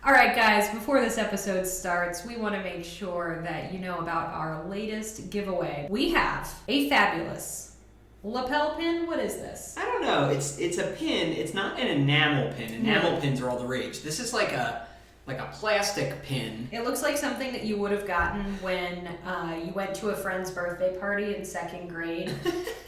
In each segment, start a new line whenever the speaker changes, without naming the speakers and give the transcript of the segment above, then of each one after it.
All right, guys, before this episode starts, we want to make sure that you know about our latest giveaway. We have a fabulous lapel pin. What is this?
I don't know. It's a pin. It's not an enamel pin. Enamel pins are all the rage. This is like a plastic pin.
It looks like something that you would have gotten when you went to a friend's birthday party in second grade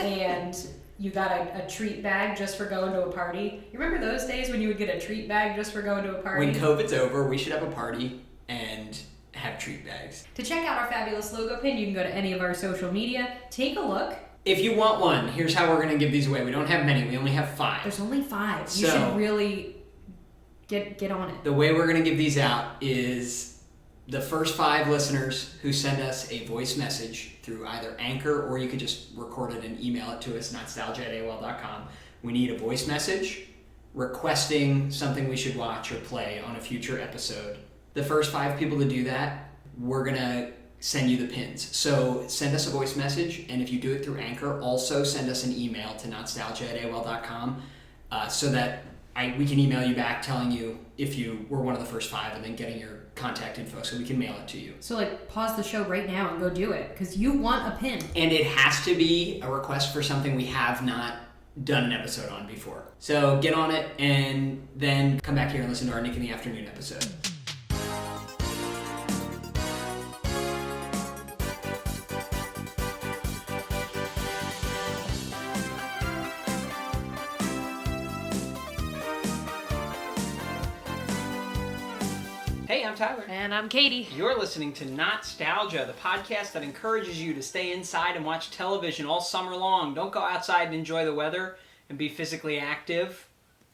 and you got a treat bag just for going to a party. You remember those days when you would get a treat bag just for going to a party?
When COVID's over, we should have a party and have treat bags.
To check out our fabulous logo pin, you can go to any of our social media. Take a look.
If you want one, here's how we're going to give these away. We don't have many. We only have 5.
There's only 5. You should really get on it.
The way we're going to give these out is the first 5 listeners who send us a voice message through either Anchor, or you could just record it and email it to us, Not-Stalgia@AOL.com. We need a voice message requesting something we should watch or play on a future episode. The first 5 people to do that, we're going to send you the pins. So send us a voice message, and if you do it through Anchor, also send us an email to Not-Stalgia@AOL.com so that we can email you back telling you if you were one of the first 5 and then getting your contact info so we can mail it to you.
So pause the show right now and go do it because you want a pin.
And it has to be a request for something we have not done an episode on before. So get on it and then come back here and listen to our Nick in the Afternoon episode. Hey, I'm Tyler.
And I'm Katie.
You're listening to Not-Stalgia, the podcast that encourages you to stay inside and watch television all summer long. Don't go outside and enjoy the weather and be physically active.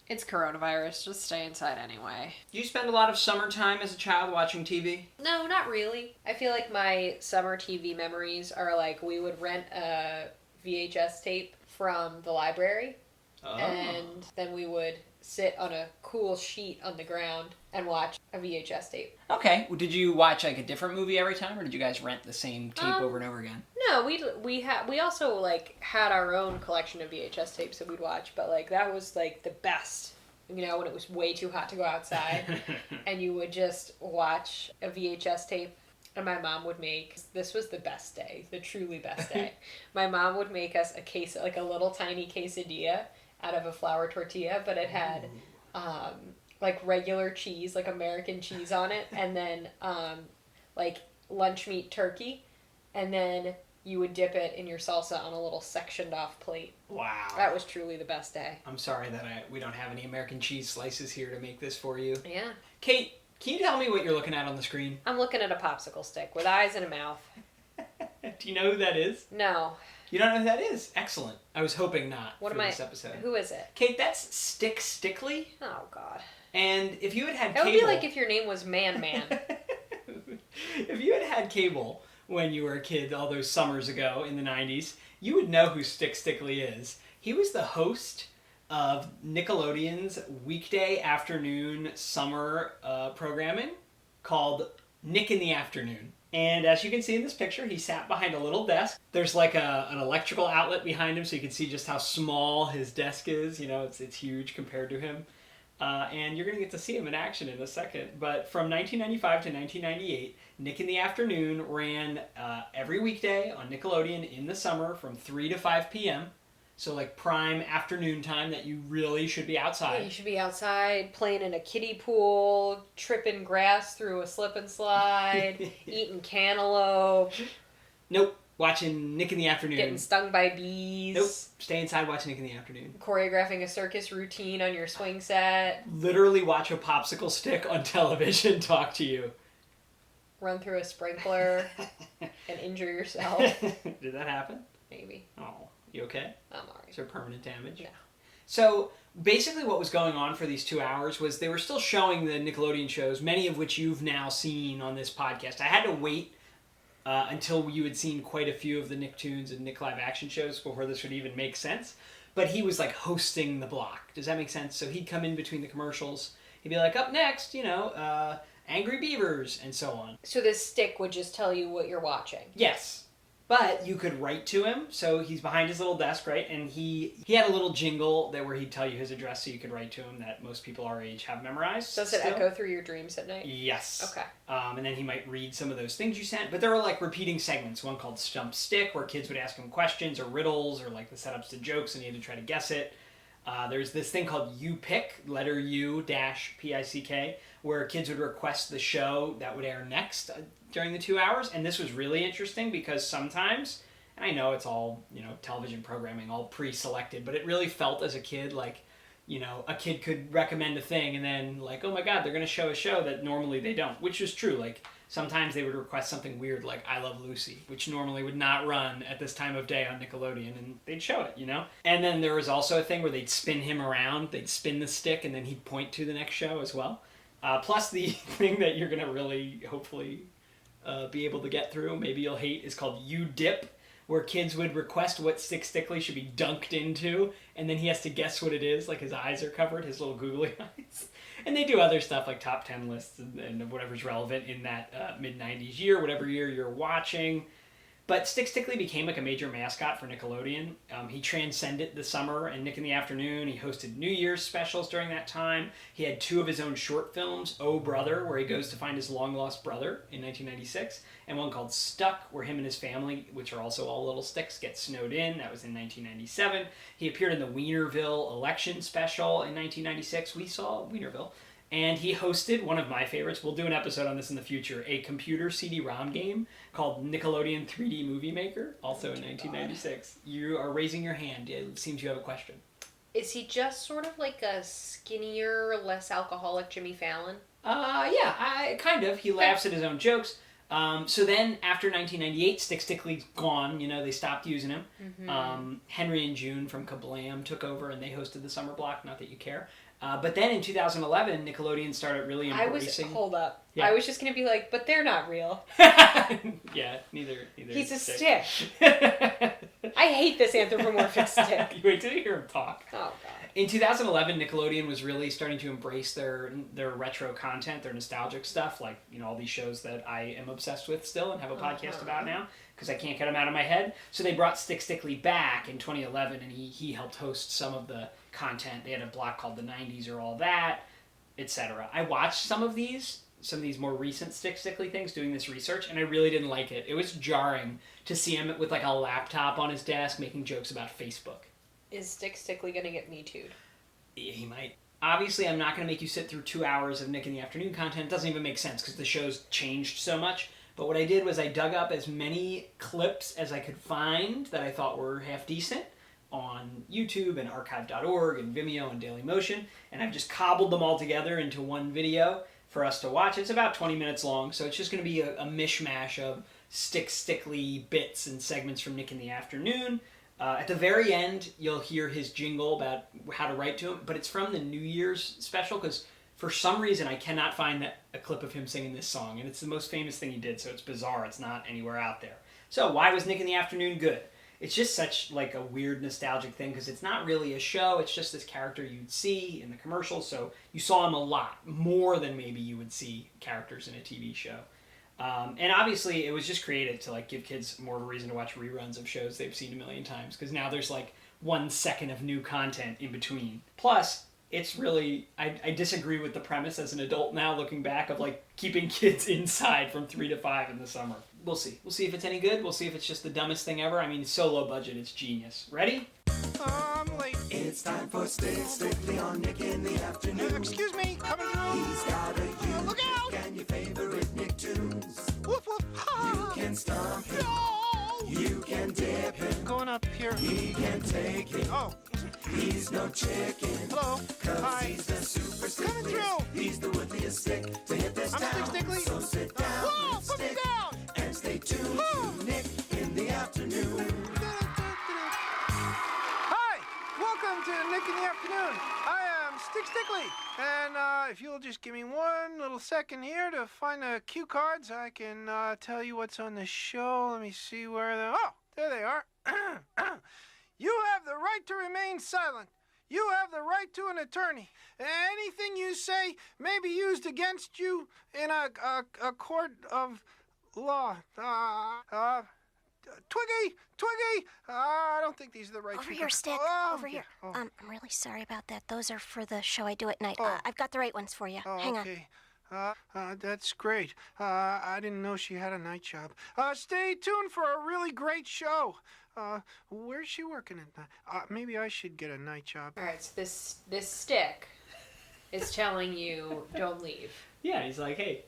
It's coronavirus. Just stay inside anyway.
Do you spend a lot of summertime as a child watching TV?
No, not really. I feel like my summer TV memories are like we would rent a VHS tape from the library.
Oh.
And then we would sit on a cool sheet on the ground and watch a VHS tape.
Okay. Well, did you watch a different movie every time, or did you guys rent the same tape over and over again?
No, we also had our own collection of VHS tapes that we'd watch, but that was the best. When it was way too hot to go outside, and you would just watch a VHS tape. And my mom would this was the best day, the truly best day. My mom would make us a little tiny quesadilla out of a flour tortilla, but it had regular cheese, American cheese on it, and then lunch meat turkey, and then you would dip it in your salsa on a little sectioned off plate.
Wow.
That was truly the best day.
I'm sorry that we don't have any American cheese slices here to make this for you.
Yeah.
Kate, can you tell me what you're looking at on the screen?
I'm looking at a popsicle stick with eyes and a mouth.
Do you know who that is?
No.
You don't know who that is? Excellent. I was hoping not this episode.
Who is it?
Kate, that's Stick Stickly.
Oh, God.
And if you had
cable...
That
would be like if your name was Man.
If you had cable when you were a kid all those summers ago in the 90s, you would know who Stick Stickly is. He was the host of Nickelodeon's weekday afternoon summer programming called Nick in the Afternoon. And as you can see in this picture, he sat behind a little desk. There's an electrical outlet behind him, so you can see just how small his desk is. It's huge compared to him. And you're going to get to see him in action in a second. But from 1995 to 1998, Nick in the Afternoon ran every weekday on Nickelodeon in the summer from 3 to 5 p.m. So prime afternoon time that you really should be outside.
Yeah, you should be outside playing in a kiddie pool, tripping grass through a slip and slide, eating cantaloupe.
Nope. Watching Nick in the Afternoon.
Getting stung by bees.
Nope. Stay inside, watch Nick in the Afternoon.
Choreographing a circus routine on your swing set.
Literally watch a popsicle stick on television talk to you.
Run through a sprinkler and injure yourself.
Did that happen?
Maybe.
Oh, you okay?
I'm alright.
Is there permanent damage?
No.
So basically what was going on for these 2 hours was they were still showing the Nickelodeon shows, many of which you've now seen on this podcast. I had to wait until you had seen quite a few of the Nicktoons and Nick live action shows before this would even make sense. But he was hosting the block. Does that make sense? So he'd come in between the commercials. He'd be like, up next, Angry Beavers, and so on.
So this stick would just tell you what you're watching?
Yes. But you could write to him, so he's behind his little desk, right? And he had a little jingle where he'd tell you his address, so you could write to him that most people our age have memorized.
Does it echo through your dreams at night?
Yes.
Okay.
And then he might read some of those things you sent. But there were like repeating segments, one called Stump Stick, where kids would ask him questions or riddles or like the setups to jokes, and he had to try to guess it. There's this thing called You Pick, letter U dash P-I-C-K, where kids would request the show that would air next during the 2 hours. And this was really interesting because sometimes, and I know it's all, television programming, all pre-selected, but it really felt as a kid like, a kid could recommend a thing and then like, oh my God, they're going to show a show that normally they don't, which is true. Like sometimes they would request something weird like I Love Lucy, which normally would not run at this time of day on Nickelodeon, and they'd show it, And then there was also a thing where they'd spin him around, they'd spin the stick, and then he'd point to the next show as well. Plus the thing that you're going to really, hopefully, be able to get through, maybe you'll hate, is called You Dip, where kids would request what Stick Stickly should be dunked into, and then he has to guess what it is, like his eyes are covered, his little googly eyes. And they do other stuff like top 10 lists and whatever's relevant in that mid-90s year, whatever year you're watching. But Stick Stickly became like a major mascot for Nickelodeon. He transcended the summer and Nick in the Afternoon. He hosted New Year's specials during that time. He had 2 of his own short films, Oh Brother, where he goes to find his long-lost brother in 1996, and one called Stuck, where him and his family, which are also all little sticks, get snowed in. That was in 1997. He appeared in the Wienerville election special in 1996. We saw Wienerville. And he hosted one of my favorites, we'll do an episode on this in the future, a computer CD-ROM game called Nickelodeon 3D Movie Maker, also in 1996. You are raising your hand. It seems you have a question.
Is he just sort of like a skinnier, less alcoholic Jimmy Fallon?
Yeah, kind of. He laughs at his own jokes. So then, after 1998, Stick Stickly's gone. They stopped using him. Mm-hmm. Henry and June from Kablam took over, and they hosted the summer block, not that you care. But then in 2011, Nickelodeon started really embracing...
Hold up.
Yeah.
I was just going to be like, but they're not real.
Yeah, neither.
He's a stick. I hate this anthropomorphic stick.
You wait till you hear him talk.
Oh, God.
In 2011, Nickelodeon was really starting to embrace their retro content, their nostalgic stuff, like, all these shows that I am obsessed with still and have a podcast about now, because I can't get them out of my head. So they brought Stick Stickly back in 2011, and he helped host some of the content. They had a block called The 90s or All That, etc. I watched some of these more recent Stick Stickly things doing this research, and I really didn't like it. It was jarring to see him with like a laptop on his desk making jokes about Facebook.
Is Stick Stickly going to get Me Too'd?
He might. Obviously, I'm not going to make you sit through 2 hours of Nick in the Afternoon content. It doesn't even make sense because the show's changed so much. But what I did was I dug up as many clips as I could find that I thought were half decent on YouTube and archive.org and Vimeo and Dailymotion, and I've just cobbled them all together into one video for us to watch. It's about 20 minutes long, so it's just going to be a mishmash of Stick Stickly bits and segments from Nick in the Afternoon. At the very end, you'll hear his jingle about how to write to him, but it's from the New Year's special, because for some reason I cannot find a clip of him singing this song, and it's the most famous thing he did, so it's bizarre. It's not anywhere out there. So why was Nick in the Afternoon good? It's just such like a weird nostalgic thing, because it's not really a show. It's just this character you'd see in the commercials, so you saw him a lot, more than maybe you would see characters in a TV show. And obviously, it was just created to like give kids more of a reason to watch reruns of shows they've seen a million times, because now there's like 1 second of new content in between. Plus, it's really, I disagree with the premise as an adult now, looking back, of like keeping kids inside from 3 to 5 in the summer. We'll see. We'll see if it's any good. We'll see if it's just the dumbest thing ever. I mean, so low budget, it's genius. Ready?
I'm late.
It's time for Stick Strictly on Nick in the Afternoon.
Excuse me, coming through.
He's got a huge
Look out!
pick and your favorite Nicktoons.
Woof woof.
You can stomp him.
No!
You can dip him.
Going up here.
He can take him.
Oh,
He's no chicken.
hello.
'Cause
Hi.
he's the super
Coming
stickliest.
through.
He's the woodliest stick to hit this
I'm
town.
Stick Stickly.
So sit down
Whoa,
and
put me
stick
down.
and stay tuned to Nick in the Afternoon.
Hi, welcome to Nick in the Afternoon. I am Stick Stickly, and if you'll just give me one little second here to find the cue cards, I can tell you what's on the show. Let me see where they're. Oh, there they are. You have the right to remain silent. You have the right to an attorney. Anything you say may be used against you in a court of law. Twiggy! Twiggy! I don't think these are the right
Over
Twiggy.
here, Stick.
Oh,
Over
okay.
here.
Oh.
I'm really sorry about that. Those are for the show I do at night.
Oh.
I've got the right ones for you.
Oh,
Hang on.
okay. That's great. I didn't know she had a night job. Stay tuned for a really great show. Where's she working at night? Maybe I should get a night job.
All right, so this stick is telling you don't leave.
Yeah, he's like, hey,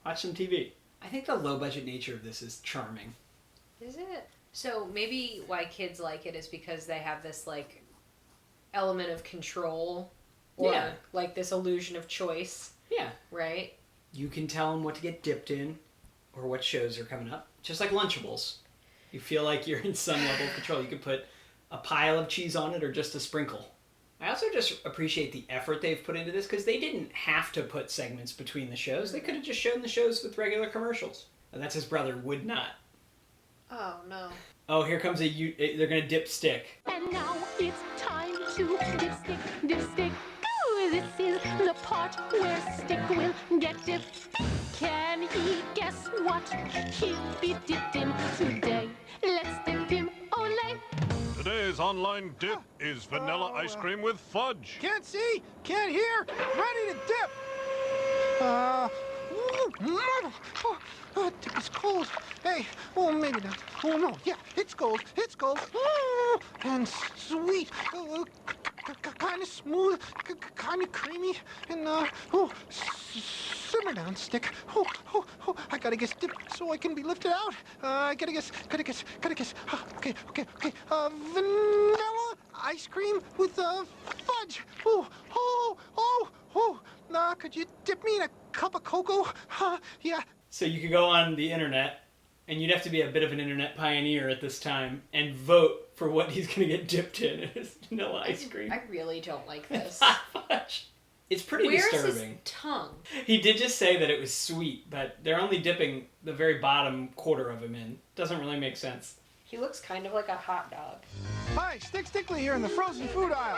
watch some TV. I think the low-budget nature of this is charming.
Is it? So maybe why kids like it is because they have this like element of control, or
Yeah.
like this illusion of choice,
Yeah.
right?
You can tell them what to get dipped in or what shows are coming up. Just like Lunchables. You feel like you're in some level of control. You could put a pile of cheese on it or just a sprinkle. I also just appreciate the effort they've put into this because they didn't have to put segments between the shows. They could have just shown the shows with regular commercials. And that's his brother would not.
Oh no.
Oh, here comes they're going to dip Stick.
And now it's time to dip stick, dip stick. Ooh, this is the part where Stick will get dipped. Can he guess what he'll be dipped in today? Let's dip him, ole.
Today's online dip is vanilla ice cream with fudge.
Can't see, can't hear, ready to dip. Dip is cold. Hey, well, maybe not. Oh, no, yeah, it's cold, it's cold. And sweet, kind of smooth, kind of creamy, and, simmer down, Stick. I gotta get dipped so I can be lifted out. I gotta guess. Okay. Vanilla ice cream with, fudge. Could you dip me in a cup of cocoa? Yeah.
So you could go on the internet, and you'd have to be a bit of an internet pioneer at this time, and vote for what he's going to get dipped in as vanilla ice cream.
I really don't like this.
Fudge. It's pretty
Where's
disturbing.
his tongue?
He did just say that it was sweet, but they're only dipping the very bottom quarter of him in. Doesn't really make sense.
He looks kind of like a hot dog.
Hi, Stick Stickley here in the frozen food aisle.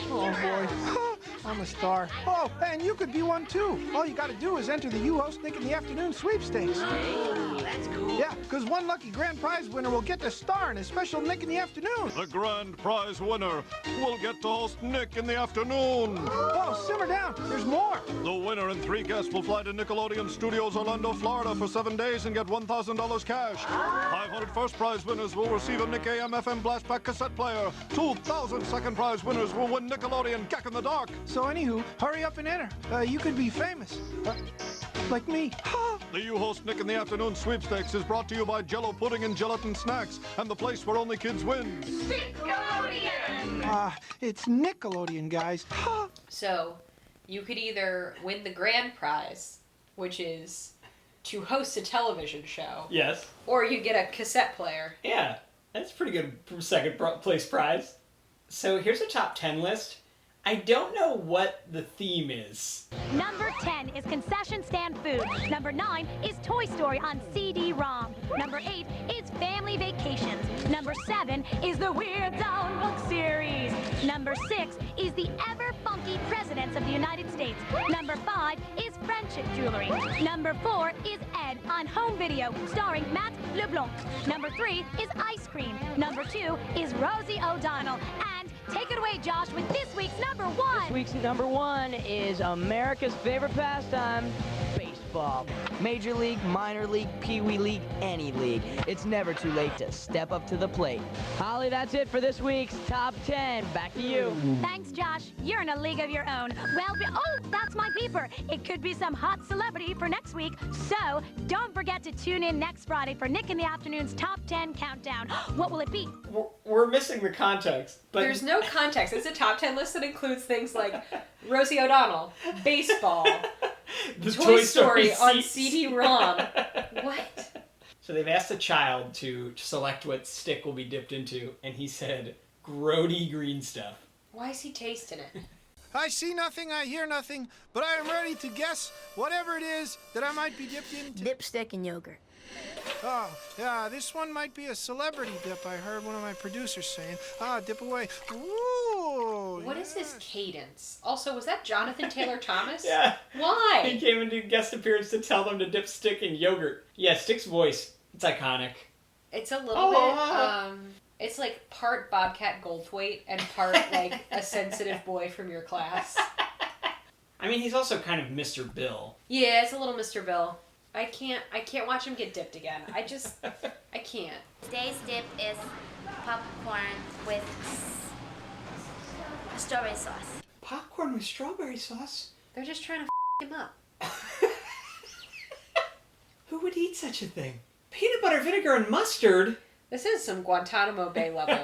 Oh, boy. I'm a star. Oh, and you could be one, too. All you got to do is enter the You Host Nick in the Afternoon sweepstakes. Oh, that's cool. Yeah, because one lucky grand prize winner will get to star in a special Nick in the Afternoon.
The grand prize winner will get to host Nick in the Afternoon.
Oh, simmer down. There's more.
The winner and 3 guests will fly to Nickelodeon Studios, Orlando, Florida for 7 days and get $1,000 cash. 500 first prize winners will receive a Nick AM/FM Blast Pack cassette player. 2,000 second prize winners will win Nickelodeon Gak in the Dark.
So anywho, hurry up and enter. You could be famous. Like me.
The You Host Nick in the Afternoon sweepstakes is brought to you by Jell-O Pudding and Gelatin Snacks and the place where only kids win.
It's Nickelodeon, guys.
So, you could either win the grand prize, which is to host a television show,
Yes.
or you get a cassette player.
Yeah, that's a pretty good second place prize. So here's a top 10 list. I don't know what the theme is.
Number 10 is concession stand food. Number 9 is Toy Story on CD-ROM. Number 8 is family vacations. Number 7 is the Weird Al book series. Number 6 is the ever-funky presidents of the United States. Number 5 is friendship jewelry. Number 4 is Ed on home video, starring Matt LeBlanc. Number 3 is ice cream. Number 2 is Rosie O'Donnell. And take it away, Josh, with this week's number 1.
This week's number 1 is America's favorite pastime, baseball. Major league, minor league, pee-wee league, any league. It's never too late to step up to the plate. Holly, that's it for this week's Top 10. Back to you.
Thanks, Josh. You're in a league of your own. Well, oh, that's my beeper. It could be some hot celebrity for next week. So don't forget to tune in next Friday for Nick in the Afternoon's Top 10 Countdown. What will it be?
We're missing the context. But
There's no context. It's a top 10 list that includes things like Rosie O'Donnell, baseball,
the
Toy Story on
seats.
CD-ROM. What?
So they've asked a child to select what Stick will be dipped into, and he said, grody green stuff.
Why is he tasting it?
I see nothing, I hear nothing, but I am ready to guess whatever it is that I might be dipped into.
Dipstick and yogurt.
Oh, yeah, this one might be a celebrity dip, I heard one of my producers saying. Dip away. Ooh.
What is this cadence? Also, was that Jonathan Taylor Thomas?
Yeah. He
Why?
came into guest appearance to tell them to dip Stick in yogurt. Yeah, Stick's voice, it's iconic.
It's a little bit, it's like part Bobcat Goldthwait and part like a sensitive boy from your class.
I mean, he's also kind of Mr. Bill.
Yeah, it's a little Mr. Bill. I can't watch him get dipped again. I can't.
Today's dip is popcorn with strawberry sauce.
Popcorn with strawberry sauce?
They're just trying to him up.
Who would eat such a thing? Peanut butter, vinegar, and mustard?
This is some Guantanamo Bay level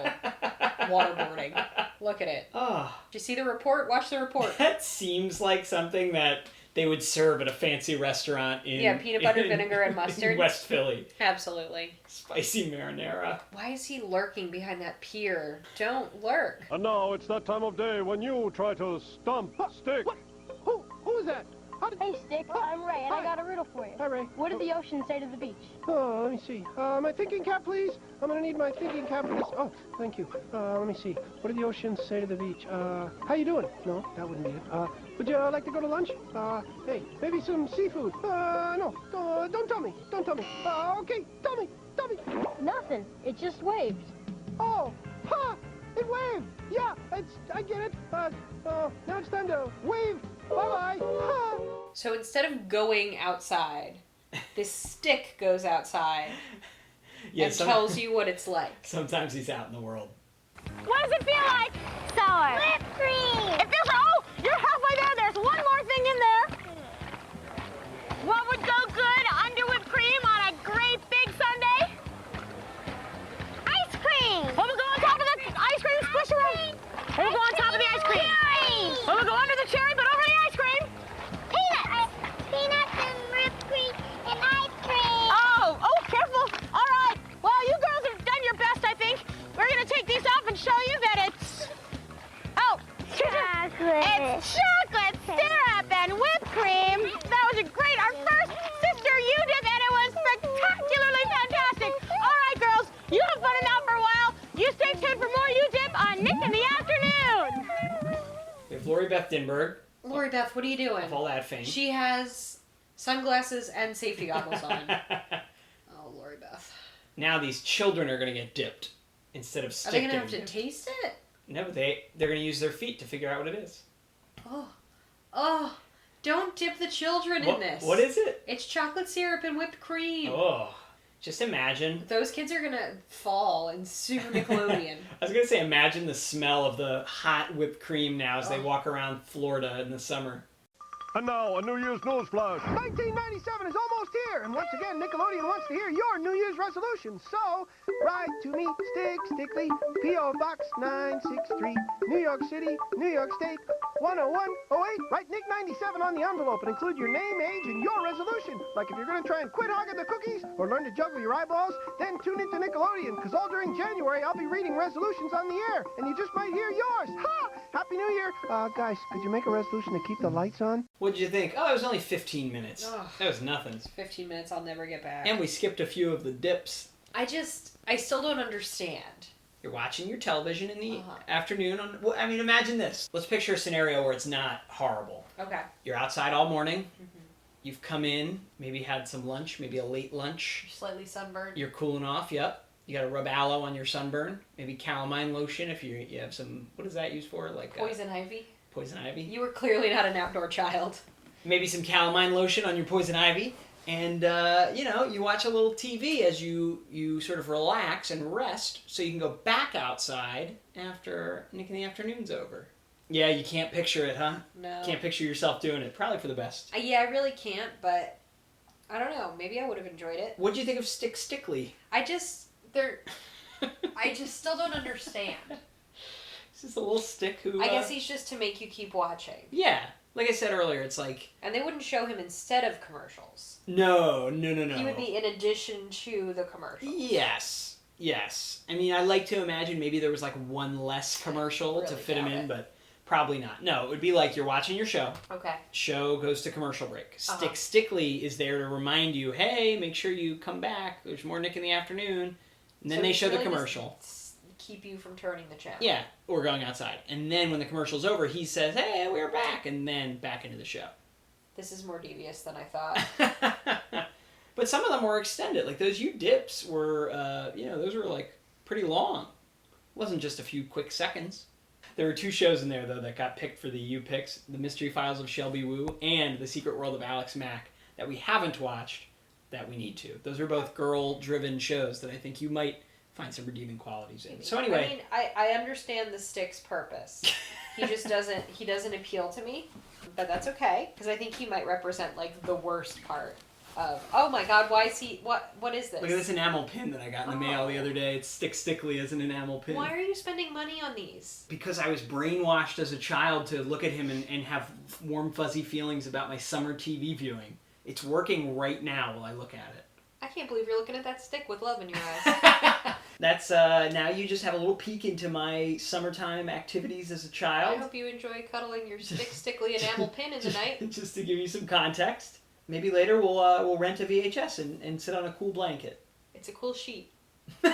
waterboarding. Look at it.
Oh.
Did you see the report? Watch the report.
That seems like something that they would serve at a fancy restaurant in...
peanut butter, vinegar, and mustard.
In West Philly.
Absolutely.
Spicy marinara.
Why is he lurking behind that pier? Don't lurk.
And now it's that time of day when you try to stump Stick.
What? Who is that?
Hey, Stick, I'm Ray, and I got a riddle for you.
Hi, Ray.
What did the ocean say to the beach?
Oh, let me see. My thinking cap, please. I'm gonna need my thinking cap for this. Oh, thank you. Let me see. What did the ocean say to the beach? How you doing? No, that wouldn't be it. Would you like to go to lunch? Hey, maybe some seafood. No, don't tell me. Don't tell me. Okay, tell me.
Nothing. It just waves.
Oh, ha! It waved. Yeah, I get it. Now it's time to wave. Bye-bye. Ha!
So instead of going outside, this stick goes outside and tells you what it's like.
Sometimes he's out in the world.
What does it feel like? Sour. Whipped cream. It feels like, oh, you're halfway there. There's one more thing in there. What would go good under whipped cream on a great big sundae? Ice cream. What would go on top of the ice cream squisher? What would go on top of the ice cream? Cherry. What would go under the cherry but over the ice cream? Peanuts. Peanuts and whipped cream and ice cream. Oh, careful. All right. Well, you girls have done your best, I think. We're going to take these off and show you that it's... Oh, chocolate. It's chocolate syrup and whipped cream. That was our first sister U-dip, and it was spectacularly fantastic. All right, girls, you have fun enough for a while. You stay tuned for more U-dip on Nick in the Afternoon.
We have Lori Beth Dinberg.
Lori Beth, what are you doing?
Of all that fame.
She has sunglasses and safety goggles on. Oh, Lori Beth.
Now these children are going to get dipped instead of stick
Are they going to
dipping.
have to taste it?
No, but they're going to use their feet to figure out what it is.
Oh, don't dip the children in this.
What is it?
It's chocolate syrup and whipped cream.
Oh, just imagine.
Those kids are going to fall and sue Nickelodeon.
I was going to say, imagine the smell of the hot whipped cream now as they walk around Florida in the summer.
And now, a New Year's news flash.
1997 is almost here, and once again, Nickelodeon wants to hear your New Year's resolutions. So, write to me, Stickly, P.O. Box 963, New York City, New York State, 10108. Write Nick 97 on the envelope and include your name, age, and your resolution. Like if you're going to try and quit hogging the cookies or learn to juggle your eyeballs, then tune into Nickelodeon, because all during January, I'll be reading resolutions on the air, and you just might hear yours. Ha! Happy New Year! Guys, could you make a resolution to keep the lights on?
What'd you think? Oh, it was only 15 minutes.
Oh.
That was nothing.
15 minutes I'll never get back.
And we skipped a few of the dips.
I still don't understand.
You're watching your television in the afternoon. Imagine this. Let's picture a scenario where it's not horrible.
Okay.
You're outside all morning. Mm-hmm. You've come in, maybe had some lunch, maybe a late lunch.
You're slightly sunburned.
You're cooling off, yep. You got to rub aloe on your sunburn. Maybe calamine lotion if you have some, what is that used for? Like
poison ivy?
Poison ivy.
You were clearly not an outdoor child.
Maybe some calamine lotion on your poison ivy. And, you watch a little TV as you sort of relax and rest so you can go back outside after Nick in the Afternoon's over. Yeah, you can't picture it, huh?
No.
Can't picture yourself doing it. Probably for the best.
Yeah, I really can't, but I don't know. Maybe I would have enjoyed it.
What'd you think of Stickly?
I just still don't understand.
It's just a little stick who...
I guess he's just to make you keep watching.
Yeah. Like I said earlier, it's like...
And they wouldn't show him instead of commercials.
No.
He would be in addition to the commercials.
Yes. I mean, I like to imagine maybe there was like one less commercial
really
to fit him in,
it.
but probably not. No, it would be like you're watching your show.
Okay.
Show goes to commercial break. Stickly is there to remind you, hey, make sure you come back. There's more Nick in the Afternoon. And then they show
really
the commercial.
Keep you from turning the channel.
Yeah, or going outside. And then when the commercial's over, he says, hey, we're back. And then back into the show.
This is more devious than I thought.
But some of them were extended. Like those U-dips were, those were like pretty long. It wasn't just a few quick seconds. There were 2 shows in there, though, that got picked for the U-Picks. The Mystery Files of Shelby Woo and The Secret World of Alex Mack that we haven't watched that we need to. Those are both girl-driven shows that I think you might find some redeeming qualities in. So anyway.
I mean, I understand the stick's purpose. He just doesn't appeal to me. But that's okay, because I think he might represent, like, the worst part of, oh my god, why is he, what is this?
Look at this enamel pin that I got in the mail the other day. It's Stickly as an enamel pin.
Why are you spending money on these?
Because I was brainwashed as a child to look at him and have warm, fuzzy feelings about my summer TV viewing. It's working right now while I look at it.
I can't believe you're looking at that stick with love in your eyes.
That's, now you just have a little peek into my summertime activities as a child.
I hope you enjoy cuddling your Stickly enamel pin in the night.
Just to give you some context. Maybe later we'll rent a VHS and sit on a cool blanket.
It's a cool sheet. And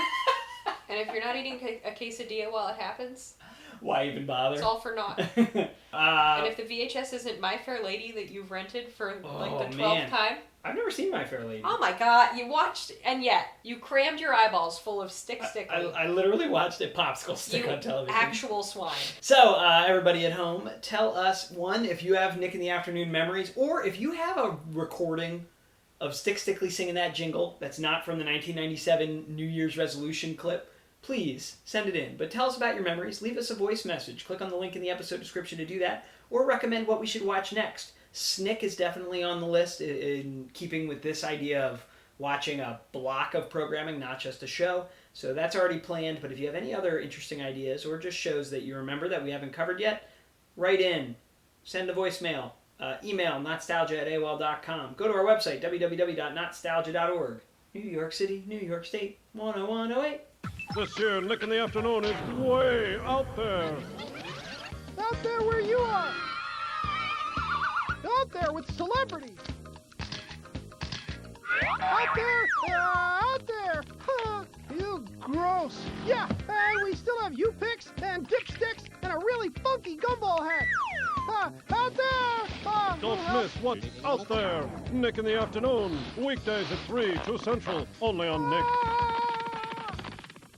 if you're not eating a quesadilla while it happens,
why even bother?
it's all for naught. And if the VHS isn't My Fair Lady that you've rented for like the 12th time.
I've never seen My Fair Lady.
Oh my god, you watched, and yet you crammed your eyeballs full of Stickly.
I literally watched a popsicle stick on television.
Actual swine.
So, everybody at home, tell us, one, if you have Nick in the Afternoon memories, or if you have a recording of Stickly singing that jingle that's not from the 1997 New Year's resolution clip, please send it in. But tell us about your memories. Leave us a voice message. Click on the link in the episode description to do that, or recommend what we should watch next. Snick is definitely on the list in keeping with this idea of watching a block of programming, not just a show. So that's already planned, but if you have any other interesting ideas or just shows that you remember that we haven't covered yet, write in. Send a voicemail. Email notstalgia@aol.com. Go to our website, www.notstalgia.org. New York City, New York State, 10108.
This year, Nick in the Afternoon is way out there.
Out there where you are. Out there with celebrities. Out there. Huh, you gross. Yeah, and we still have U-Picks and dipsticks and a really funky gumball hat. Out there.
Don't miss what's out there. Nick in the Afternoon, weekdays at 3, 2 Central, only on Nick.